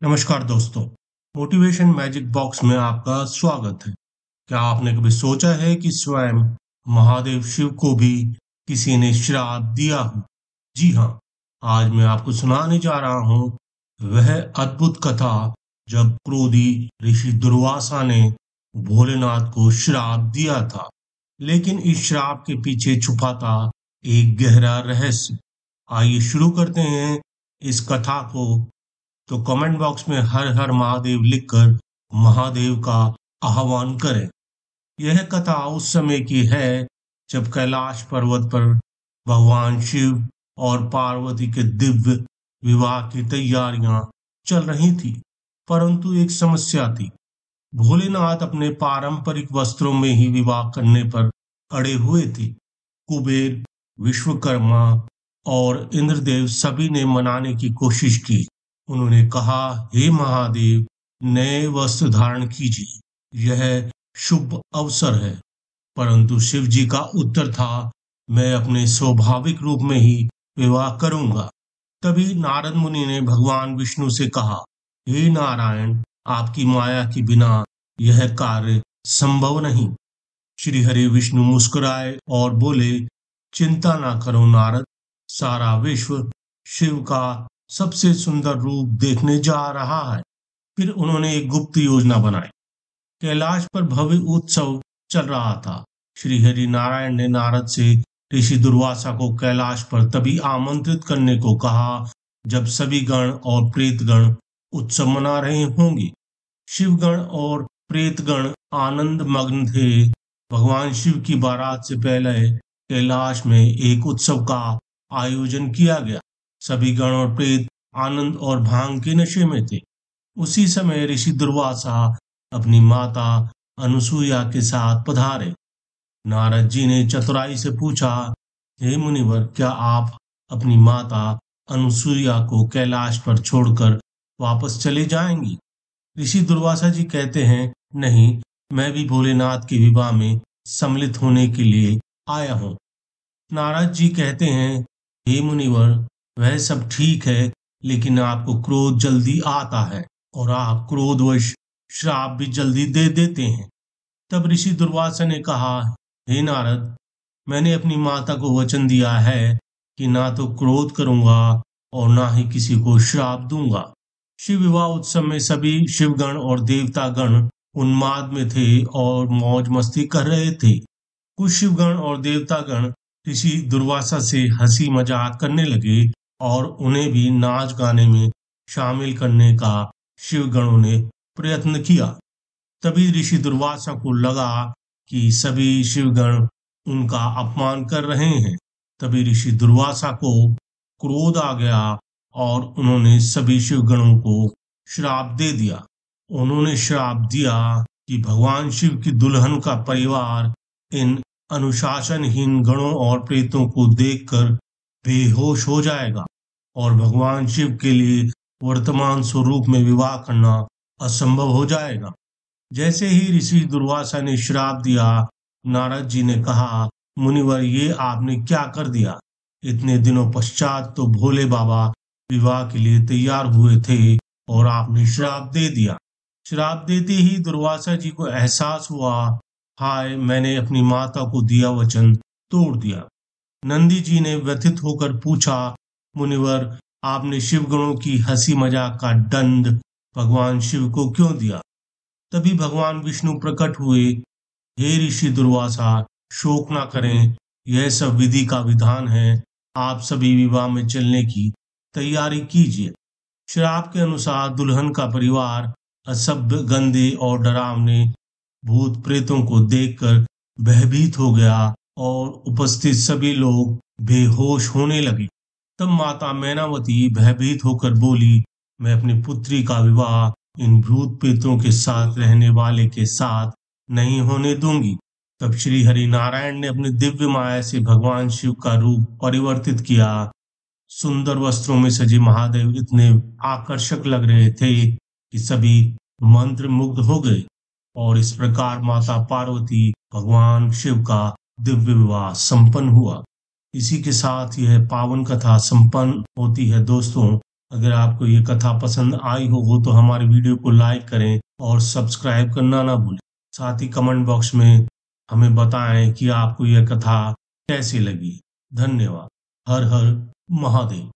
नमस्कार दोस्तों। Motivation magic box में आपका स्वागत है। क्या आपने कभी सोचा है कि स्वयं महादेव शिव को भी किसी ने श्राप दिया हो? जी हाँ, आज मैं आपको सुनाने जा रहा हूँ वह अद्भुत कथा जब क्रोधी ऋषि दुर्वासा ने भोलेनाथ को श्राप दिया था। लेकिन इस श्राप के पीछे छुपा था एक गहरा रहस्य। आइए शुरू करते हैं इस कथा को। तो कमेंट बॉक्स में हर हर महादेव लिखकर महादेव का आह्वान करें। यह कथा उस समय की है जब कैलाश पर्वत पर भगवान शिव और पार्वती के दिव्य विवाह की तैयारियां चल रही थी। परंतु एक समस्या थी। भोलेनाथ अपने पारंपरिक वस्त्रों में ही विवाह करने पर अड़े हुए थे। कुबेर, विश्वकर्मा और इंद्रदेव सभी ने मनाने की कोशिश की। उन्होंने कहा, हे महादेव, नए वस्त्र धारण कीजिए, यह शुभ अवसर है। परंतु शिव जी का उत्तर था, मैं अपने स्वाभाविक रूप में ही विवाह करूंगा। तभी नारद मुनि ने भगवान विष्णु से कहा, हे नारायण, आपकी माया के बिना यह कार्य संभव नहीं। श्री हरि विष्णु मुस्कुराए और बोले, चिंता ना करो नारद, सारा विश्व शिव का सबसे सुंदर रूप देखने जा रहा है। फिर उन्होंने एक गुप्त योजना बनाई। कैलाश पर भव्य उत्सव चल रहा था। श्री हरि नारायण ने नारद से ऋषि दुर्वासा को कैलाश पर तभी आमंत्रित करने को कहा जब सभी गण और प्रेतगण उत्सव मना रहे होंगे। शिवगण और प्रेतगण आनंद मग्न थे। भगवान शिव की बारात से पहले कैलाश में एक उत्सव का आयोजन किया गया। सभी गण और प्रेत आनंद और भांग के नशे में थे। उसी समय ऋषि दुर्वासा अपनी माता अनुसुईया के साथ पधारे। नारद जी ने चतुराई से पूछा, हे मुनिवर, क्या आप अपनी माता अनुसुईया को कैलाश पर छोड़कर वापस चले जाएंगी? ऋषि दुर्वासा जी कहते हैं, नहीं, मैं भी भोलेनाथ के विवाह में सम्मिलित होने के लिए आया हूँ। नारद जी कहते हैं, हे मुनिवर, वह सब ठीक है, लेकिन आपको क्रोध जल्दी आता है और आप क्रोधवश श्राप भी जल्दी दे देते हैं। तब ऋषि दुर्वासा ने कहा, हे नारद, मैंने अपनी माता को वचन दिया है कि ना तो क्रोध करूंगा और ना ही किसी को श्राप दूंगा। शिव विवाह उत्सव में सभी शिवगण और देवतागण उन्माद में थे और मौज मस्ती कर रहे थे। कुछ शिवगण और देवतागण ऋषि दुर्वासा से हंसी मजाक करने लगे और उन्हें भी नाच गाने में शामिल करने का शिवगणों ने प्रयत्न किया। तभी ऋषि दुर्वासा को लगा कि सभी शिवगण उनका अपमान कर रहे हैं। तभी ऋषि दुर्वासा को क्रोध आ गया और उन्होंने सभी शिवगणों को श्राप दे दिया। उन्होंने श्राप दिया कि भगवान शिव की दुल्हन का परिवार इन अनुशासनहीन गणों और प्रेतों को देखकर बेहोश हो जाएगा और भगवान शिव के लिए वर्तमान स्वरूप में विवाह करना असंभव हो जाएगा। जैसे ही ऋषि दुर्वासा ने श्राप दिया, नारद जी ने कहा, मुनिवर, ये आपने क्या कर दिया? इतने दिनों पश्चात तो भोले बाबा विवाह के लिए तैयार हुए थे और आपने श्राप दे दिया। श्राप देते ही दुर्वासा जी को एहसास हुआ, हाय, मैंने अपनी माता को दिया वचन तोड़ दिया। नंदी जी ने व्यथित होकर पूछा, मुनिवर, आपने शिवगणों की हंसी मजाक का दंड भगवान शिव को क्यों दिया? तभी भगवान विष्णु प्रकट हुए, हे ऋषि दुर्वासा, शोक ना करें, यह सब विधि का विधान है। आप सभी विवाह में चलने की तैयारी कीजिए। श्राप के अनुसार दुल्हन का परिवार असभ्य, गंदे और डरावने भूत प्रेतों को देखकर भयभीत हो गया और उपस्थित सभी लोग बेहोश होने लगे। तब माता मैनावती भयभीत होकर बोली, मैं अपनी पुत्री का विवाह इन भूत प्रेतों के साथ रहने वाले के साथ नहीं होने दूंगी। तब श्री हरि नारायण ने अपने दिव्य माया से भगवान शिव का रूप परिवर्तित किया। सुंदर वस्त्रों में सजे महादेव इतने आकर्षक लग रहे थे कि सभी मंत्र मुग्ध हो गए और इस प्रकार माता पार्वती भगवान शिव का दिव्य विवाह संपन्न हुआ। इसी के साथ यह पावन कथा संपन्न होती है दोस्तों। अगर आपको ये कथा पसंद आई हो तो हमारे वीडियो को लाइक करें और सब्सक्राइब करना ना भूलें। साथ ही कमेंट बॉक्स में हमें बताएं कि आपको यह कथा कैसी लगी। धन्यवाद। हर हर महादेव।